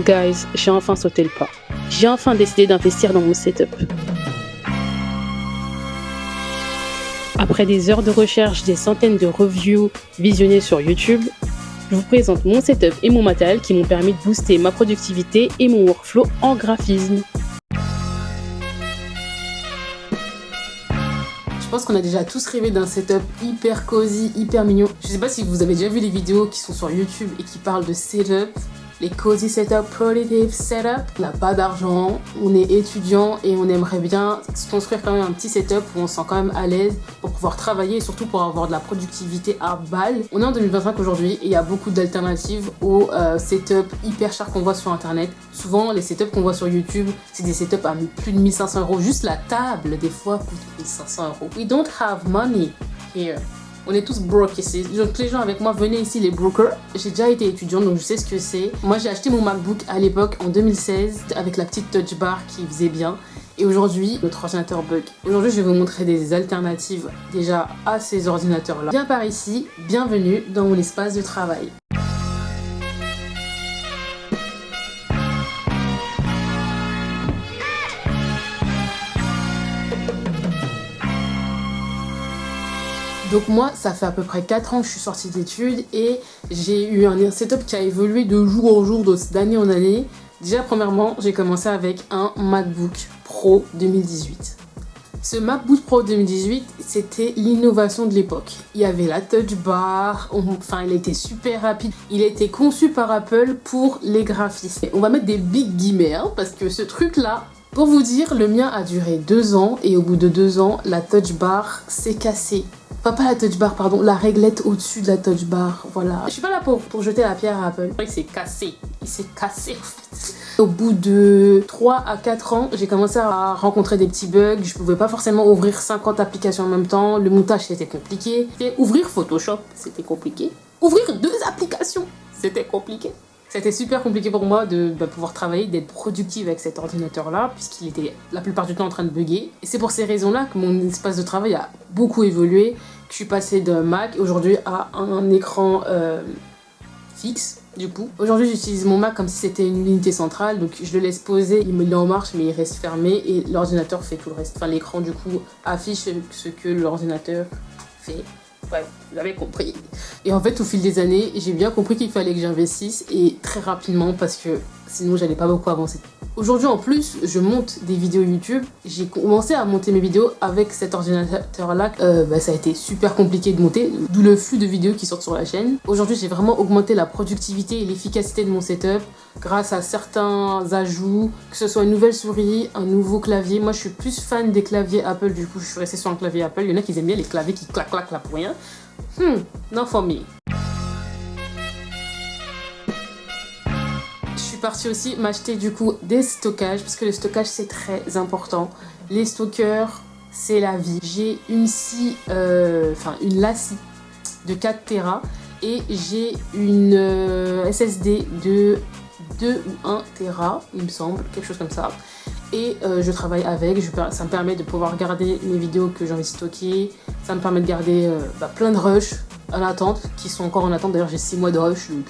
Guys, j'ai enfin sauté le pas. J'ai enfin décidé d'investir dans mon setup. Après des heures de recherche, des centaines de reviews visionnées sur YouTube, je vous présente mon setup et mon matériel qui m'ont permis de booster ma productivité et mon workflow en graphisme. Je pense qu'on a déjà tous rêvé d'un setup hyper cosy, hyper mignon. Je sais pas si vous avez déjà vu les vidéos qui sont sur YouTube et qui parlent de setup. Les cozy setup, productive setup. On n'a pas d'argent, on est étudiant et on aimerait bien se construire quand même un petit setup où on se sent quand même à l'aise pour pouvoir travailler et surtout pour avoir de la productivité à balle. On est en 2025 aujourd'hui et il y a beaucoup d'alternatives aux setups hyper chers qu'on voit sur internet. Souvent les setups qu'on voit sur YouTube, c'est des setups à plus de 1500 €. Juste la table des fois coûte 1500 €. We don't have money here. On est tous broke ici. Donc les gens avec moi, venez ici les brokers. J'ai déjà été étudiante donc je sais ce que c'est. Moi j'ai acheté mon MacBook à l'époque en 2016 avec la petite touch bar qui faisait bien. Et aujourd'hui, notre ordinateur bug. Aujourd'hui, je vais vous montrer des alternatives déjà à ces ordinateurs-là. Bien par ici, bienvenue dans mon espace de travail. Donc moi, ça fait à peu près 4 ans que je suis sortie d'études et j'ai eu un setup qui a évolué de jour en jour, d'année en année. Déjà, premièrement, j'ai commencé avec un MacBook Pro 2018. Ce MacBook Pro 2018, c'était l'innovation de l'époque. Il y avait la touch bar, enfin il était super rapide. Il a été conçu par Apple pour les graphistes. On va mettre des big guillemets hein, parce que ce truc-là, pour vous dire, le mien a duré 2 ans et au bout de 2 ans, la touch bar s'est cassée. Pas la touch bar, pardon, la réglette au-dessus de la touch bar, voilà. Je suis pas là pour jeter la pierre à Apple. C'est vrai que c'est cassé, il s'est cassé en fait. Au bout de 3 à 4 ans, j'ai commencé à rencontrer des petits bugs. Je pouvais pas forcément ouvrir 50 applications en même temps. Le montage, c'était compliqué. Et ouvrir Photoshop, c'était compliqué. Ouvrir 2 applications, c'était compliqué. C'était super compliqué pour moi de pouvoir travailler, d'être productive avec cet ordinateur-là, puisqu'il était la plupart du temps en train de bugger. Et c'est pour ces raisons-là que mon espace de travail a beaucoup évolué, que je suis passée d'un Mac aujourd'hui à un écran fixe, du coup. Aujourd'hui, j'utilise mon Mac comme si c'était une unité centrale, donc je le laisse poser, il me met en marche, mais il reste fermé, et l'ordinateur fait tout le reste. Enfin, l'écran, du coup, affiche ce que l'ordinateur fait. Ouais, vous avez compris. Et en fait, au fil des années, j'ai bien compris qu'il fallait que j'investisse et très rapidement parce que sinon, j'allais pas beaucoup avancer. Aujourd'hui, en plus, je monte des vidéos YouTube. J'ai commencé à monter mes vidéos avec cet ordinateur-là. Ça a été super compliqué de monter, d'où le flux de vidéos qui sortent sur la chaîne. Aujourd'hui, j'ai vraiment augmenté la productivité et l'efficacité de mon setup grâce à certains ajouts, que ce soit une nouvelle souris, un nouveau clavier. Moi, je suis plus fan des claviers Apple, du coup, je suis restée sur un clavier Apple. Il y en a qui aiment bien les claviers qui claquent là pour rien. Not for me. Je suis partie aussi m'acheter du coup des stockages parce que le stockage c'est très important. Les stockers c'est la vie. J'ai une LaCie de 4 Tera et j'ai une SSD de 2 ou 1 Tera il me semble, quelque chose comme ça. Et je travaille avec, ça me permet de pouvoir garder mes vidéos que j'ai envie de stocker. Ça me permet de garder plein de rushs en attente, qui sont encore en attente. D'ailleurs j'ai 6 mois de rush, donc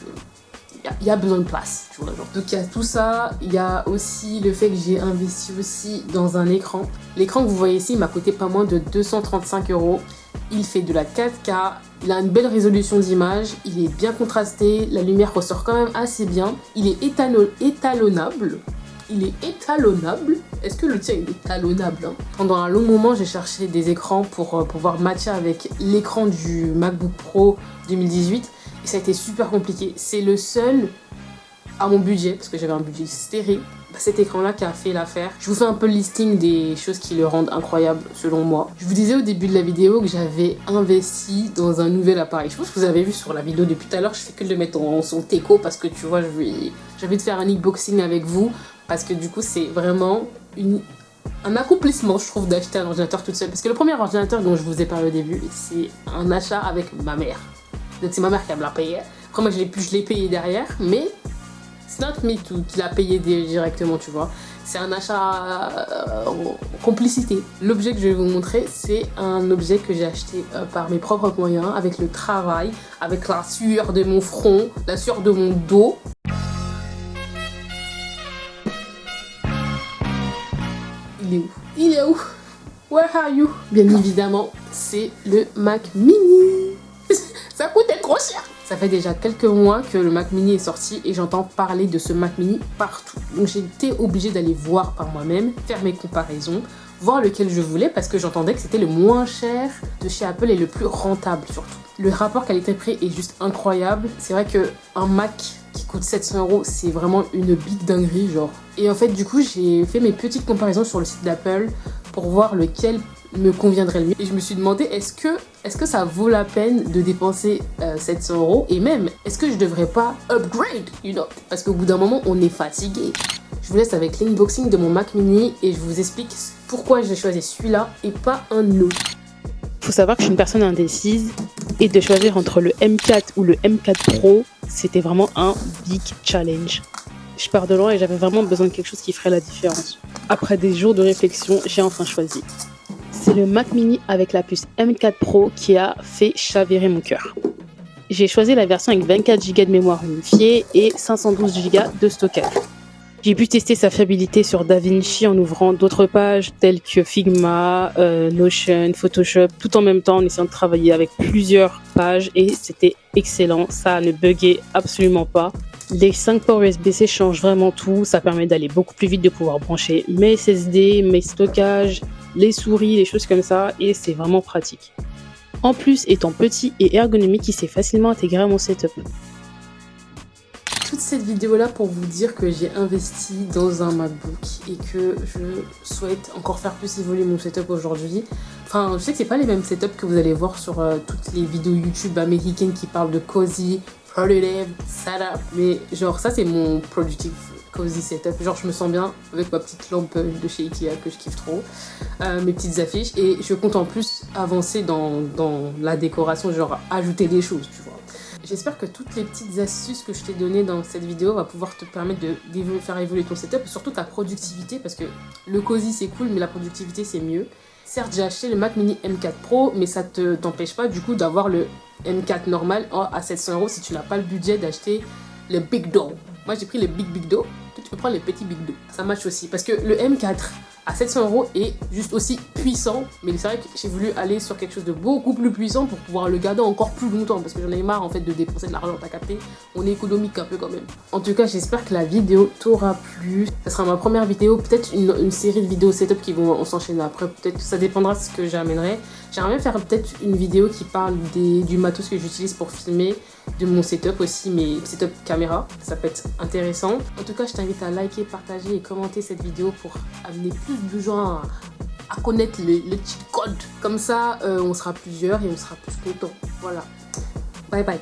il y a besoin de place, tu vois, genre. Donc il y a tout ça, il y a aussi le fait que j'ai investi aussi dans un écran. L'écran que vous voyez ici m'a coûté pas moins de 235 €. Il fait de la 4K, il a une belle résolution d'image, il est bien contrasté, la lumière ressort quand même assez bien. Il est étalonnable. Il est étalonnable. Est-ce que le tien est étalonnable hein? Pendant un long moment, j'ai cherché des écrans pour pouvoir matcher avec l'écran du MacBook Pro 2018. Et ça a été super compliqué. C'est le seul à mon budget, parce que j'avais un budget serré, cet écran-là qui a fait l'affaire. Je vous fais un peu le listing des choses qui le rendent incroyable selon moi. Je vous disais au début de la vidéo que j'avais investi dans un nouvel appareil. Je pense que vous avez vu sur la vidéo depuis tout à l'heure, je fais que de le mettre en son teco parce que tu vois, j'ai envie de faire un unboxing avec vous parce que du coup, c'est vraiment un accomplissement, je trouve, d'acheter un ordinateur toute seule. Parce que le premier ordinateur dont je vous ai parlé au début, c'est un achat avec ma mère. Donc c'est ma mère qui me l'a payé. Après moi je l'ai payé derrière, mais c'est not me qui l'a payé directement, tu vois. C'est un achat en complicité. L'objet que je vais vous montrer, c'est un objet que j'ai acheté par mes propres moyens, avec le travail, avec la sueur de mon front, la sueur de mon dos. Il est où? Where are you? Bien évidemment, c'est le Mac Mini. Ça coûtait trop cher. Ça fait déjà quelques mois que le Mac Mini est sorti et j'entends parler de ce Mac Mini partout. Donc j'ai été obligée d'aller voir par moi-même, faire mes comparaisons, voir lequel je voulais parce que j'entendais que c'était le moins cher de chez Apple et le plus rentable surtout. Le rapport qualité-prix est juste incroyable. C'est vrai qu'un Mac qui coûte 700 €, c'est vraiment une big dinguerie genre. Et en fait du coup j'ai fait mes petites comparaisons sur le site d'Apple pour voir lequel me conviendrait le mieux. Et je me suis demandé est-ce que ça vaut la peine de dépenser 700 € et même est-ce que je devrais pas upgrade, parce qu'au bout d'un moment on est fatigué. Je vous laisse avec l'unboxing de mon Mac Mini et je vous explique pourquoi j'ai choisi celui-là et pas un autre. Faut savoir que je suis une personne indécise et de choisir entre le M4 ou le M4 Pro, c'était vraiment un big challenge. Je pars de loin et j'avais vraiment besoin de quelque chose qui ferait la différence. Après des jours de réflexion, j'ai enfin choisi. C'est le Mac Mini avec la puce M4 Pro qui a fait chavirer mon cœur. J'ai choisi la version avec 24 Go de mémoire unifiée et 512 Go de stockage. J'ai pu tester sa fiabilité sur DaVinci en ouvrant d'autres pages telles que Figma, Notion, Photoshop, tout en même temps en essayant de travailler avec plusieurs pages et c'était excellent, ça ne buguait absolument pas. Les 5 ports USB-C changent vraiment tout, ça permet d'aller beaucoup plus vite, de pouvoir brancher mes SSD, mes stockages, les souris, les choses comme ça et c'est vraiment pratique. En plus, étant petit et ergonomique, il s'est facilement intégré à mon setup. Toute cette vidéo là pour vous dire que j'ai investi dans un MacBook et que je souhaite encore faire plus évoluer mon setup aujourd'hui. Enfin, je sais que c'est pas les mêmes setups que vous allez voir sur toutes les vidéos YouTube américaines qui parlent de cozy, productive, setup, mais genre ça c'est mon productive cozy setup. Genre je me sens bien avec ma petite lampe de chez Ikea que je kiffe trop, mes petites affiches et je compte en plus avancer dans la décoration, genre ajouter des choses, tu vois. J'espère que toutes les petites astuces que je t'ai données dans cette vidéo va pouvoir te permettre de faire évoluer ton setup et surtout ta productivité parce que le cosy c'est cool mais la productivité c'est mieux. Certes j'ai acheté le Mac Mini M4 Pro mais ça ne t'empêche pas du coup d'avoir le M4 normal à 700 € si tu n'as pas le budget d'acheter le Big Do. Moi j'ai pris le Big Do, toi tu peux prendre les petits Big Do. Ça match aussi parce que le M4 à 700 € est juste aussi puissant, mais c'est vrai que j'ai voulu aller sur quelque chose de beaucoup plus puissant pour pouvoir le garder encore plus longtemps parce que j'en ai marre en fait de dépenser de l'argent, t'as capté, on est économique un peu quand même. En tout cas j'espère que la vidéo t'aura plu, ça sera ma première vidéo, peut-être une série de vidéos setup qui vont s'enchaîner après, peut-être ça dépendra de ce que j'amènerai. J'aimerais bien faire peut-être une vidéo qui parle du matos que j'utilise pour filmer, de mon setup aussi, mes setup caméra, ça peut être intéressant. En tout cas je t'invite à liker, partager et commenter cette vidéo pour amener plus de gens à connaître le cheat code. Comme ça, on sera plusieurs et on sera plus contents. Voilà. Bye bye.